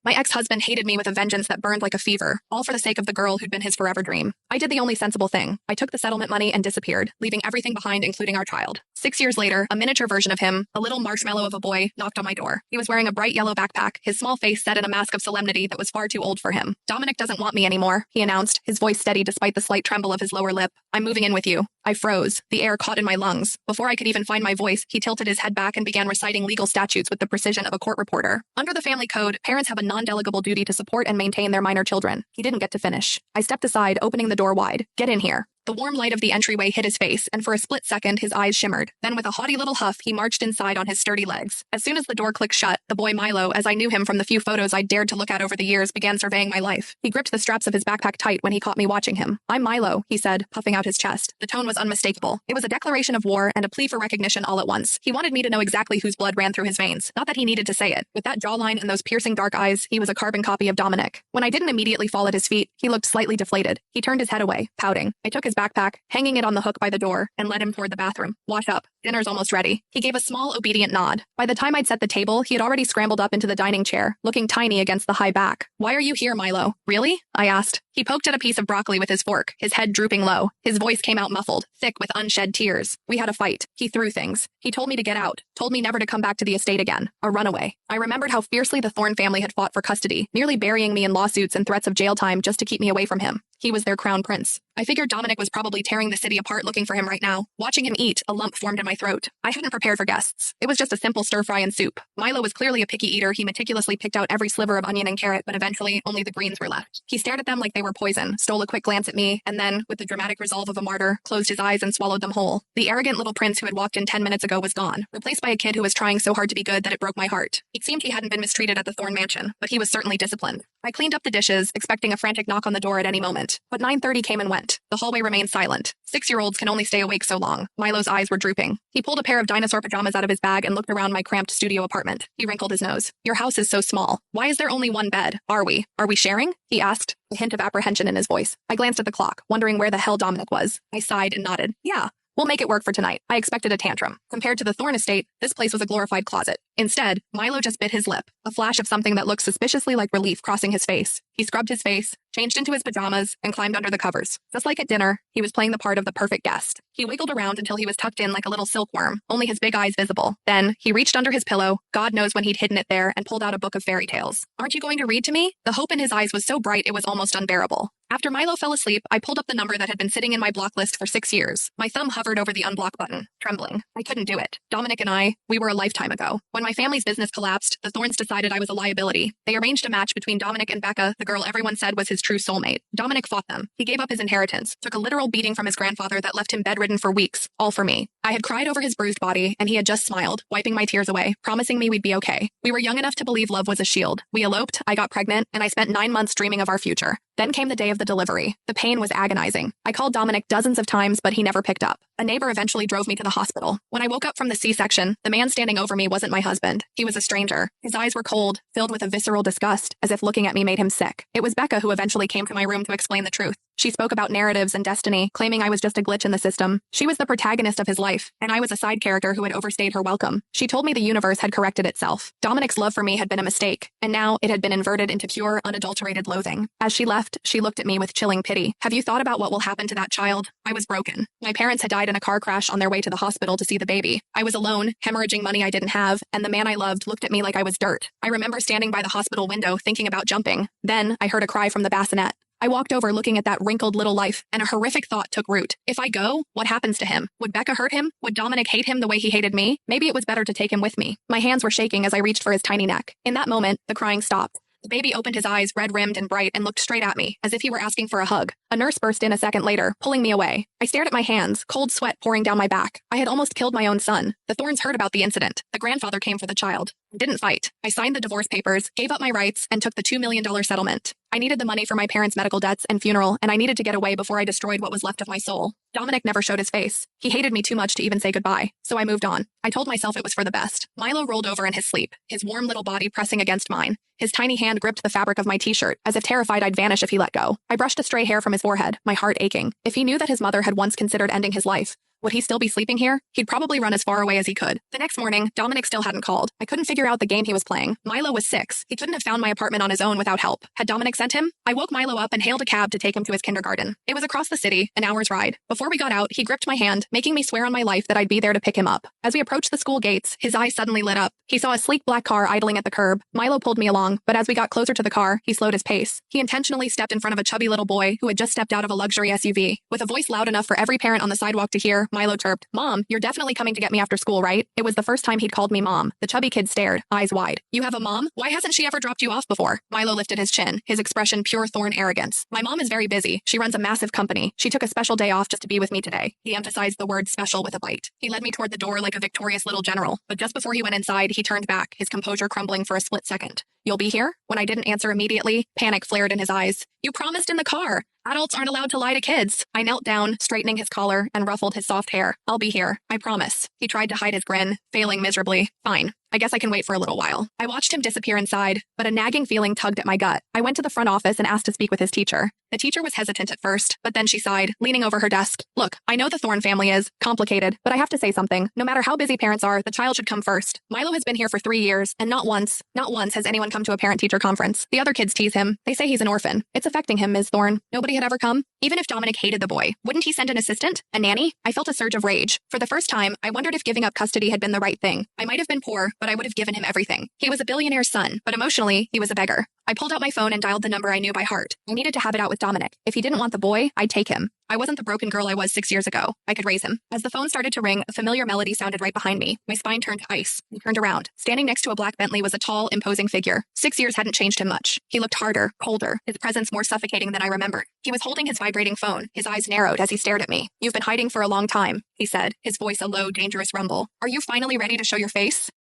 My ex-husband hated me with a vengeance that burned like a fever, all for the sake of the girl who'd been his forever dream. I did the only sensible thing. I took the settlement money and disappeared, leaving everything behind, including our child. 6 years later, a miniature version of him, a little marshmallow of a boy, knocked on my door. He was wearing a bright yellow backpack, his small face set in a mask of solemnity that was far too old for him. Dominic doesn't want me anymore, he announced, his voice steady despite the slight tremble of his lower lip. I'm moving in with you. I froze, the air caught in my lungs. Before I could even find my voice, he tilted his head back and began reciting legal statutes with the precision of a court reporter. Under the family code, parents have a non-delegable duty to support and maintain their minor children. He didn't get to finish. I stepped aside, opening the door wide. Get in here. The warm light of the entryway hit his face, and for a split second, his eyes shimmered. Then with a haughty little huff, he marched inside on his sturdy legs. As soon as the door clicked shut, the boy Milo, as I knew him from the few photos I'd dared to look at over the years, began surveying my life. He gripped the straps of his backpack tight when he caught me watching him. I'm Milo, he said, puffing out his chest. The tone was unmistakable. It was a declaration of war and a plea for recognition all at once. He wanted me to know exactly whose blood ran through his veins. Not that he needed to say it. With that jawline and those piercing dark eyes, he was a carbon copy of Dominic. When I didn't immediately fall at his feet, he looked slightly deflated. He turned his head away, pouting. I took his backpack, hanging it on the hook by the door, and led him toward the bathroom. Wash up. Dinner's almost ready. He gave a small, obedient nod. By the time I'd set the table, he had already scrambled up into the dining chair, looking tiny against the high back. Why are you here, Milo? Really? I asked. He poked at a piece of broccoli with his fork, his head drooping low. His voice came out muffled, thick with unshed tears. We had a fight. He threw things. He told me to get out, told me never to come back to the estate again. A runaway. I remembered how fiercely the Thorne family had fought for custody, nearly burying me in lawsuits and threats of jail time just to keep me away from him. He was their crown prince. I figured Dominic was probably tearing the city apart looking for him right now. Watching him eat, a lump formed in my throat. I hadn't prepared for guests. It was just a simple stir-fry and soup. Milo was clearly a picky eater. He meticulously picked out every sliver of onion and carrot, but eventually only the greens were left. He stared at them like they were poison, stole a quick glance at me, and then, with the dramatic resolve of a martyr, closed his eyes and swallowed them whole. The arrogant little prince who had walked in 10 minutes ago was gone, replaced by a kid who was trying so hard to be good that it broke my heart. It seemed he hadn't been mistreated at the Thorne mansion, but he was certainly disciplined. I cleaned up the dishes, expecting a frantic knock on the door at any moment, but 9:30 came and went. The hallway remained silent. 6-year-olds can only stay awake so long. Milo's eyes were drooping. He pulled a pair of dinosaur pajamas out of his bag and looked around my cramped studio apartment. He wrinkled his nose. Your house is so small. Why is there only one bed? Are we sharing? He asked, a hint of apprehension in his voice. I glanced at the clock, wondering where the hell Dominic was. I sighed and nodded. Yeah. We'll make it work for tonight. I expected a tantrum. Compared to the Thorne estate, this place was a glorified closet. Instead, Milo just bit his lip, a flash of something that looked suspiciously like relief crossing his face. He scrubbed his face, changed into his pajamas, and climbed under the covers. Just like at dinner, he was playing the part of the perfect guest. He wiggled around until he was tucked in like a little silkworm, only his big eyes visible. Then, he reached under his pillow, God knows when he'd hidden it there, and pulled out a book of fairy tales. Aren't you going to read to me? The hope in his eyes was so bright it was almost unbearable. After Milo fell asleep, I pulled up the number that had been sitting in my block list for 6 years. My thumb hovered over the unblock button, trembling. I couldn't do it. Dominic and I, we were a lifetime ago. When my family's business collapsed, the Thornes decided I was a liability. They arranged a match between Dominic and Becca, the girl everyone said was his true soulmate. Dominic fought them. He gave up his inheritance, took a literal beating from his grandfather that left him bedridden for weeks, all for me. I had cried over his bruised body, and he had just smiled, wiping my tears away, promising me we'd be okay. We were young enough to believe love was a shield. We eloped, I got pregnant, and I spent 9 months dreaming of our future. Then came the day of the delivery. The pain was agonizing. I called Dominic dozens of times, but he never picked up. A neighbor eventually drove me to the hospital. When I woke up from the C-section, the man standing over me wasn't my husband. He was a stranger. His eyes were cold, filled with a visceral disgust, as if looking at me made him sick. It was Becca who eventually came to my room to explain the truth. She spoke about narratives and destiny, claiming I was just a glitch in the system. She was the protagonist of his life, and I was a side character who had overstayed her welcome. She told me the universe had corrected itself. Dominic's love for me had been a mistake, and now it had been inverted into pure, unadulterated loathing. As she left, she looked at me with chilling pity. Have you thought about what will happen to that child? I was broken. My parents had died in a car crash on their way to the hospital to see the baby. I was alone, hemorrhaging money I didn't have, and the man I loved looked at me like I was dirt. I remember standing by the hospital window thinking about jumping. Then I heard a cry from the bassinet. I walked over looking at that wrinkled little life, and a horrific thought took root. If I go, what happens to him? Would Becca hurt him? Would Dominic hate him the way he hated me? Maybe it was better to take him with me. My hands were shaking as I reached for his tiny neck. In that moment, the crying stopped. The baby opened his eyes, red-rimmed and bright, and looked straight at me, as if he were asking for a hug. A nurse burst in a second later, pulling me away. I stared at my hands, cold sweat pouring down my back. I had almost killed my own son. The Thornes heard about the incident. The grandfather came for the child. I didn't fight. I signed the divorce papers, gave up my rights, and took the $2 million settlement. I needed the money for my parents' medical debts and funeral, and I needed to get away before I destroyed what was left of my soul. Dominic never showed his face. He hated me too much to even say goodbye, so I moved on. I told myself it was for the best. Milo rolled over in his sleep, his warm little body pressing against mine. His tiny hand gripped the fabric of my t-shirt, as if terrified I'd vanish if he let go. I brushed a stray hair from his forehead, my heart aching. If he knew that his mother had once considered ending his life, Would he still be sleeping here? He'd probably run as far away as he could. The next morning, Dominic still hadn't called. I couldn't figure out the game he was playing. Milo was 6. He couldn't have found my apartment on his own without help. Had Dominic sent him? I woke Milo up and hailed a cab to take him to his kindergarten. It was across the city, an hour's ride. Before we got out, he gripped my hand, making me swear on my life that I'd be there to pick him up. As we approached the school gates, his eyes suddenly lit up. He saw a sleek black car idling at the curb. Milo pulled me along, but as we got closer to the car, he slowed his pace. He intentionally stepped in front of a chubby little boy who had just stepped out of a luxury SUV. With a voice loud enough for every parent on the sidewalk to hear, Milo chirped, "Mom, you're definitely coming to get me after school, right?" It was the first time he'd called me Mom. The chubby kid stared, eyes wide. "You have a mom? Why hasn't she ever dropped you off before?" Milo lifted his chin, his expression pure Thorn arrogance. "My mom is very busy. She runs a massive company. She took a special day off just to be with me today." He emphasized the word special with a bite. He led me toward the door like a victorious little general, but just before he went inside, he turned back, his composure crumbling for a split second. "You'll be here?" When I didn't answer immediately, panic flared in his eyes. "You promised in the car. Adults aren't allowed to lie to kids." I knelt down, straightening his collar, and ruffled his soft hair. "I'll be here. I promise." He tried to hide his grin, failing miserably. "Fine. I guess I can wait for a little while." I watched him disappear inside, but a nagging feeling tugged at my gut. I went to the front office and asked to speak with his teacher. The teacher was hesitant at first, but then she sighed, leaning over her desk. "Look, I know the Thorn family is complicated, but I have to say something. No matter how busy parents are, the child should come first. Milo has been here for 3 years, and not once has anyone come to a parent-teacher conference. The other kids tease him. They say he's an orphan. It's affecting him, Ms. Thorn. Nobody had ever come. Even if Dominic hated the boy, wouldn't he send an assistant? A nanny?" I felt a surge of rage. For the first time, I wondered if giving up custody had been the right thing. I might have been poor, but I would have given him everything. He was a billionaire's son, but emotionally, he was a beggar. I pulled out my phone and dialed the number I knew by heart. I needed to have it out with Dominic. If he didn't want the boy, I'd take him. I wasn't the broken girl I was 6 years ago. I could raise him. As the phone started to ring, a familiar melody sounded right behind me. My spine turned to ice. I turned around. Standing next to a black Bentley was a tall, imposing figure. 6 years hadn't changed him much. He looked harder, colder, his presence more suffocating than I remembered. He was holding his vibrating phone. His eyes narrowed as he stared at me. "You've been hiding for a long time," he said, his voice a low, dangerous rumble. "Are you finally ready to show your face?"